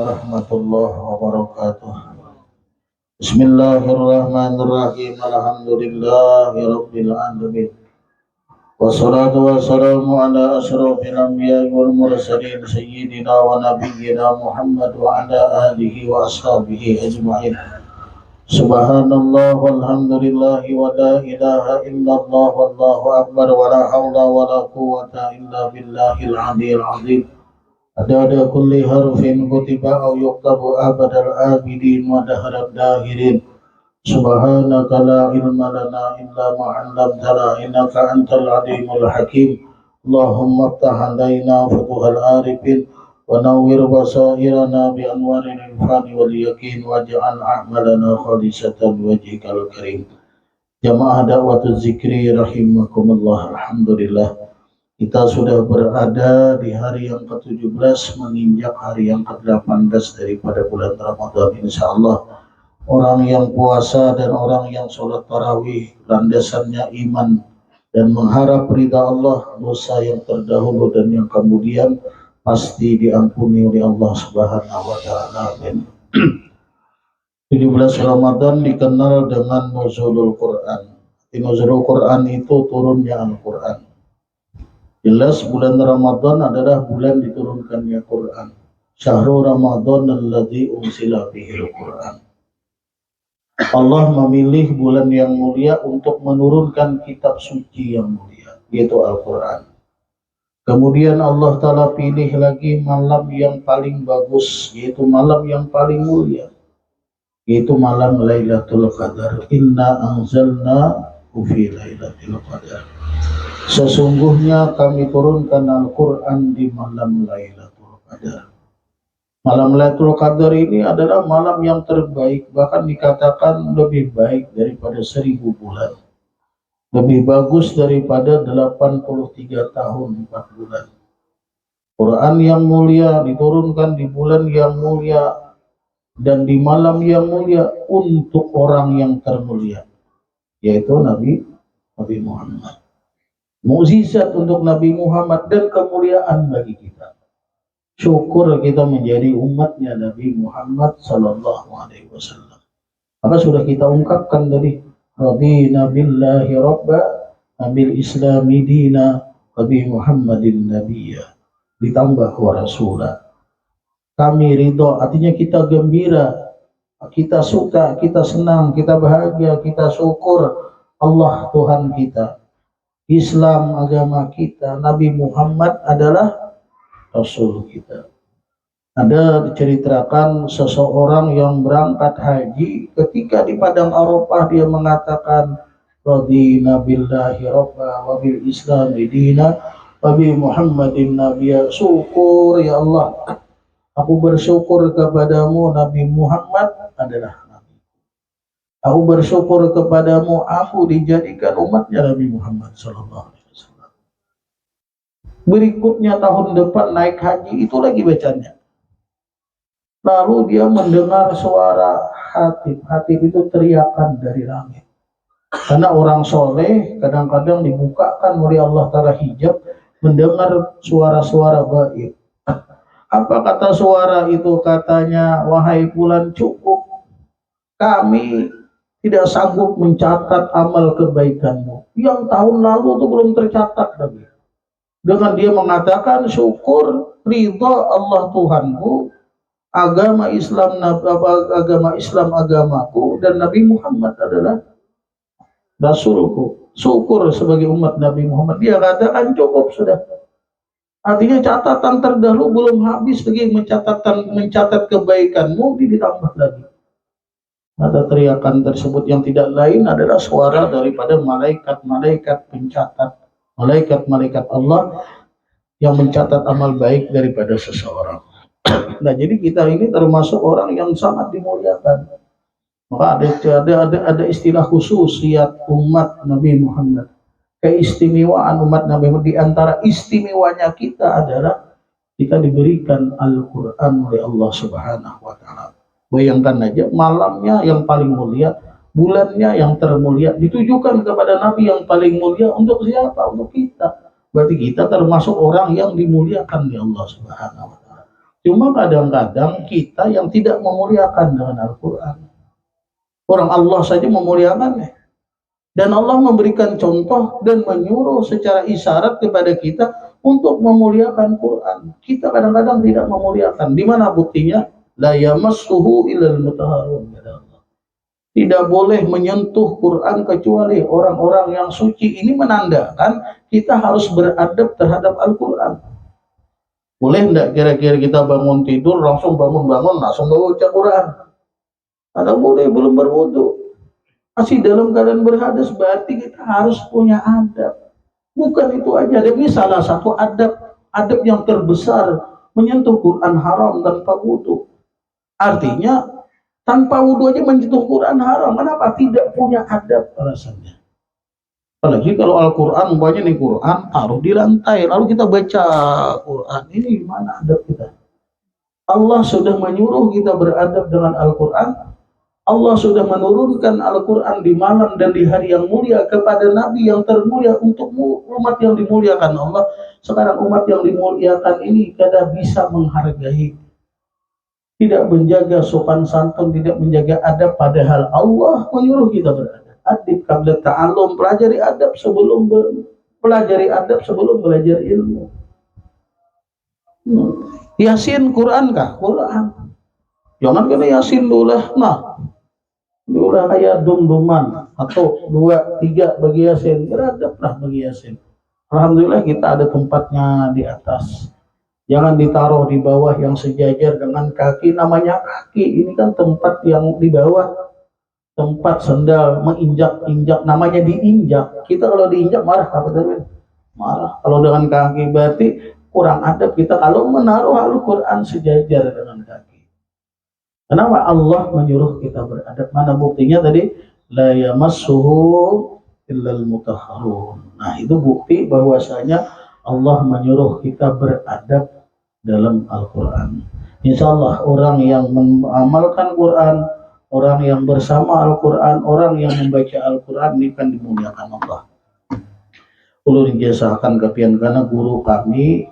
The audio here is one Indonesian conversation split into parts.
warahmatullahi wabarakatuh. Bismillahirrahmanirrahim. Alhamdulillahi rabbil alamin. Wassalatu wassalamu ala asyrafil anbiya'i wal mursalin sayyidina wa nabiyyina Muhammad wa ala alihi wa ashabihi ajma'in. Subhanallah walhamdulillahi wa la ilaha illallah wallahu akbar wa la hawla wa la quwwata illa billahil aliyyil azim. Ada kulli harfin kutiba au yuktabu abadal abidin wa daharal dahirin. Subhanaka la ilma lana illa ma 'allamtana innaka antal alimul hakim. Allahumma iftah 'alaina futuhal arifin wa nawwir basairana bi anwaril irfani wal yaqin waj'al a'malana khalisatan wajhikal karim. Jamaah dakwatuz zikri rahimakumullah. Alhamdulillah, kita sudah berada di hari yang ke-17 menginjak hari yang ke-18 daripada bulan Ramadan. Insyaallah orang yang puasa dan orang yang sholat tarawih landasannya iman dan mengharap ridha Allah, dosa yang terdahulu dan yang kemudian pasti diampuni oleh Allah Subhanahu wa taala. Amin. 17 Ramadan dikenal dengan nuzulul Quran. Nuzulul Quran itu turunnya Al-Quran. Jelas bulan Ramadan adalah bulan diturunkannya Quran. Syahrul Ramadan alladzi unsila bihil Quran. Allah memilih bulan yang mulia untuk menurunkan kitab suci yang mulia, yaitu Al-Quran. Kemudian Allah Ta'ala pilih lagi malam yang paling bagus, yaitu malam yang paling mulia, yaitu malam Lailatul Qadar. Inna anzalna fi Lailatul Qadar. Sesungguhnya kami turunkan Al-Quran di malam Lailatul Qadar. Malam Lailatul Qadar ini adalah malam yang terbaik, bahkan dikatakan lebih baik daripada 1000 bulan. Lebih bagus daripada 83 tahun 4 bulan. Quran yang mulia diturunkan di bulan yang mulia dan di malam yang mulia untuk orang yang termulia, yaitu Nabi Muhammad. Mukjizat untuk Nabi Muhammad dan kemuliaan bagi kita. Syukur kita menjadi umatnya Nabi Muhammad sallallahu alaihi wasallam. Maka sudah kita ungkapkan tadi, radina billahi rabba bil islami dina wa bi Muhammadin nabiyya. Ditambah wa rasulah. Kami ridho, artinya kita gembira, kita suka, kita senang, kita bahagia, kita syukur Allah Tuhan kita. Islam agama kita, Nabi Muhammad adalah Rasul kita. Ada diceritakan seseorang yang berangkat haji, ketika di padang Arafah dia mengatakan radina billahi rabba wa bil islami dina wa bi Muhammadin nabiyya. Syukur ya Allah, aku bersyukur kepadamu, Nabi Muhammad adalah Nabi. Aku bersyukur kepadamu, aku dijadikan umatnya Nabi Muhammad sallallahu alaihi wasallam. Berikutnya tahun depan naik haji, itu lagi bacanya. Lalu dia mendengar suara hatib. Hatib itu teriakan dari langit. Karena orang soleh kadang-kadang dibukakan oleh Allah Ta'ala hijab, mendengar suara-suara gaib. Apa kata suara itu? Katanya, wahai fulan, cukup, kami tidak sanggup mencatat amal kebaikanmu yang tahun lalu itu belum tercatat lagi. Dengan dia mengatakan syukur, ridha Allah Tuhanku, agama Islam agamaku, dan Nabi Muhammad adalah Rasulku. Syukur sebagai umat Nabi Muhammad. Dia katakan cukup sudah. Artinya catatan terdahulu belum habis lagi, mencatat kebaikanmu, ditambah lagi. Maka teriakan tersebut yang tidak lain adalah suara daripada malaikat-malaikat pencatat, malaikat-malaikat Allah yang mencatat amal baik daripada seseorang. Nah, jadi kita ini termasuk orang yang sangat dimuliakan. Maka ada istilah khususiyat umat Nabi Muhammad. Keistimewaan umat Nabi Muhammad, di antara istimewanya kita adalah kita diberikan Al-Quran oleh Allah Subhanahu wa taala. Bayangkan aja, malamnya yang paling mulia, bulannya yang termulia, ditujukan kepada Nabi yang paling mulia. Untuk siapa? Untuk kita. Berarti kita termasuk orang yang dimuliakan oleh Allah Subhanahu wa taala. Cuma kadang-kadang kita yang tidak memuliakan dengan Al-Quran. Orang Allah saja memuliakannya. Dan Allah memberikan contoh dan menyuruh secara isyarat kepada kita untuk memuliakan Quran. Kita kadang-kadang tidak memuliakan. Di mana buktinya? La yamassuhu illal mutahharun. Tidak boleh menyentuh Quran kecuali orang-orang yang suci. Ini menandakan kita harus beradab terhadap Al-Quran. Boleh enggak kira-kira kita bangun tidur langsung bangun-bangun langsung baca Quran? Ada boleh, belum berwudu. Masih dalam keadaan berhadas, berarti kita harus punya adab. Bukan itu aja, ini salah satu adab yang terbesar, menyentuh Quran haram tanpa wudu. Artinya tanpa wudu aja menyentuh Quran haram. Kenapa? Tidak punya adab alasannya. Apalagi kalau Al-Quran, umpamanya nih Quran taruh di lantai, lalu kita baca Quran, ini mana adab kita? Allah sudah menyuruh kita beradab dengan Al-Quran. Allah sudah menurunkan Al-Quran di malam dan di hari yang mulia kepada Nabi yang termulia untuk umat yang dimuliakan Allah. Sekarang umat yang dimuliakan ini kada bisa menghargai, tidak menjaga sopan santun, tidak menjaga adab, padahal Allah menyuruh kita beradab. Adib qabla ta'allum, pelajari adab sebelum belajar ilmu. Yasin Quran kah? Quran. Jangan kena Yasin dulu lah. Nah, udah kayak dum-duman atau 2-3 bagi Yasin, beradablah bagi Yasin. Alhamdulillah kita ada tempatnya di atas. Jangan ditaruh di bawah yang sejajar dengan kaki. Namanya kaki, ini kan tempat yang di bawah, tempat sendal menginjak-injak, namanya diinjak. Kita kalau diinjak marah, apa tadi? Marah. Kalau dengan kaki berarti kurang adab kita kalau menaruh Al-Quran sejajar dengan kaki. Kenapa Allah menyuruh kita beradab? Mana buktinya tadi? La yamassuhu illal mutahharun. Nah, itu bukti bahwasanya Allah menyuruh kita beradab dalam Al-Quran. Insya Allah orang yang mengamalkan Quran, orang yang bersama Al-Quran, orang yang membaca Al-Quran ini kan dimuliakan Allah. Ulun ijazahkan kepian karena guru kami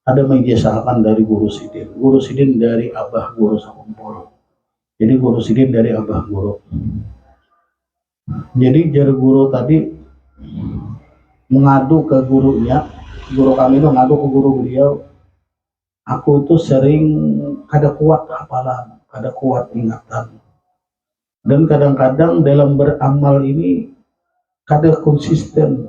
ada mengisahkan dari Guru Sidin dari Abah Guru Sakumpul. Jadi Guru Sidin dari Abah Guru. Jadi jar guru tadi mengadu ke gurunya, guru kami itu mengadu ke guru beliau, aku tuh sering kada kuat hafalan, kada kuat ingatan. Dan kadang-kadang dalam beramal ini kada konsisten.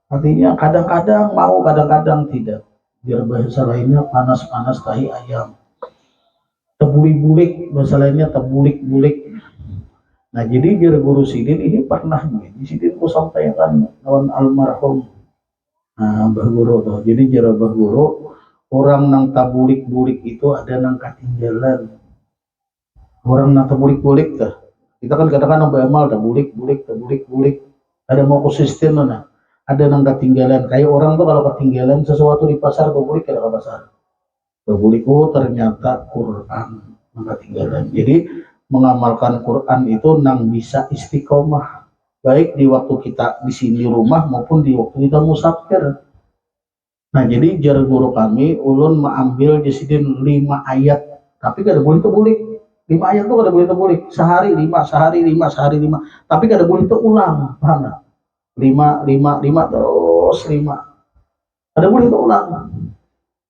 Artinya kadang-kadang mau, kadang-kadang tidak. Biar bahasa lainnya panas-panas tahi ayam, tebulik-bulik, bahasa lainnya tebulik-bulik. Nah, jadi biar Guru Sidin ini pernah di Sidin ku sampaikan lawan almarhum Mbah Guru tuh. Jadi jara Mbah Guru, orang nang tabulik-bulik itu ada nang ketinggalan. Orang nang tabulik-bulik tuh. Kita kan kadang-kadang beramal tabulik-bulik, ada mau konsisten nah. Ada nang ketinggalan, kayak orang tuh kalau ketinggalan sesuatu di pasar, kebulik kada ke pasar. Kebulik, oh ternyata Quran nang ketinggalan. Jadi mengamalkan Quran itu nang bisa istiqomah, baik di waktu kita di sini rumah maupun di waktu kita musafir. Nah, jadi jar guru kami, ulun mengambil jasidin 5 ayat, tapi kada boleh tebulik. 5 ayat tuh kada boleh tebulik. Sehari 5, tapi kada boleh terulang, paham? 5 terus 5. Ada boleh ulang.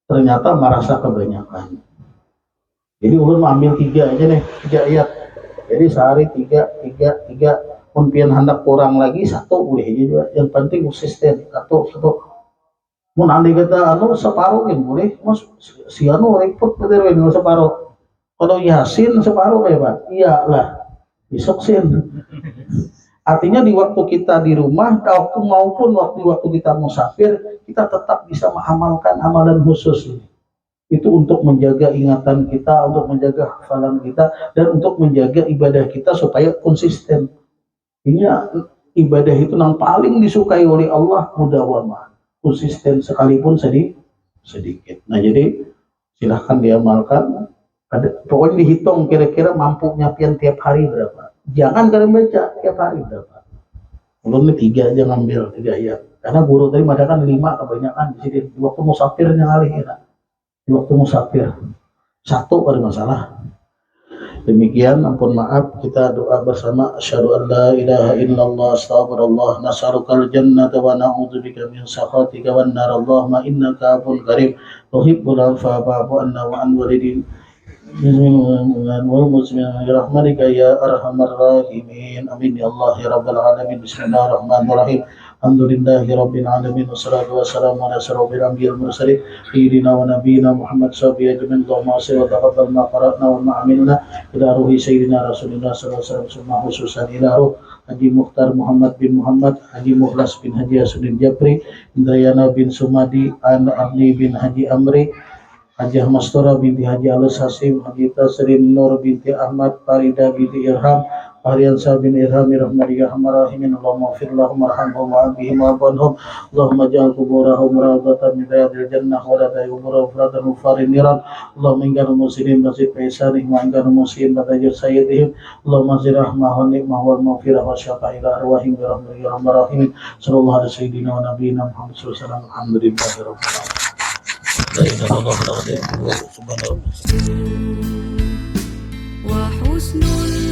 Ternyata merasa kebanyakan. Jadi ulun ambil 3 aja nih, 3 ayat. Jadi sehari 3. Mungkin hendak kurang lagi 1 boleh juga. Yang penting konsisten. 1. Mun andai kata separuh kan boleh. Mas si repot bener dengan separuh. Kalau Yasin separuh ya Pak. Iyalah. Besok sin. Artinya di waktu kita di rumah maupun waktu kita musafir, kita tetap bisa mengamalkan amalan khusus ini. Itu untuk menjaga ingatan kita, untuk menjaga hafalan kita, dan untuk menjaga ibadah kita supaya konsisten. Ini ibadah itu yang paling disukai oleh Allah, mudawamah, konsisten sekalipun sedikit. Nah, jadi silahkan diamalkan. Pokoknya dihitung kira-kira mampu nyapian tiap hari berapa. Jangan kalian baca tiap hari berapa. Ulun 3 aja ngambil 3 ayat. Karena guru tadi ada kan 5 kebanyakan di sini. Waktu musafirnya ngalih ya. di waktu musafir. Satu ada masalah. Demikian, ampun maaf, kita doa bersama. Asyhadu an la ilaha illallah, astagfirullah, nas'alukal jannata wa na'udzubika min sakhatika wan nar. Allahumma innaka afuwwun karim, tuhibbul afwa fa'fu anna wa an walidin wal muslimin birahmatika ya arhamar rahimin. Amin ya Allah ya rabbal alamin. Bismillahirrahmanirrahim. Alhamdulillahi rabbil alamin, wassalatu wassalamu ala asyrofil anbiya'i wal mursalin sayyidina wa nabiyyina Muhammad sallallahu alaihi wasallam. Allahumma shalli wa taqabbal ma qara'na wa ma 'amilna ila ruhi sayyidina Rasulullah sallallahu alaihi wasallam, khususan ila ruh Haji Mukhtar Muhammad bin Muhammad, Haji Mukhlas bin Haji Asudin Japri, Indrayana bin Sumadi, An Arni bin Haji Amri, Haji Mastora binti Haji Alus Hasim, Haji Tasrin Nur binti Ahmad, Farida binti Irham, Ariansa bin Irham, Rahmadiyah Rahimin. Allahumma fir lahum warhamhum wa'afihim wa'afanhum. Allahumma ja'al kuburahum rawdatan min riyadil jannah wa la taj'al furatan ufarin niran. Allahumma ingkar muslimin masjid faisanihim wa ingkar muslimin batajir sayyidihim. Allahumma zirahmah wa ni'mah wal maghfirah wa syafa'il arwahim bi rahmatika rahimin. Sallallahu alaihi sayyidina wa nabiyina Muhammad sallallahu alaihi wasallam. Alhamdulillahi rabbil alamin. La ilaha illallah subhanahu wa ta'ala.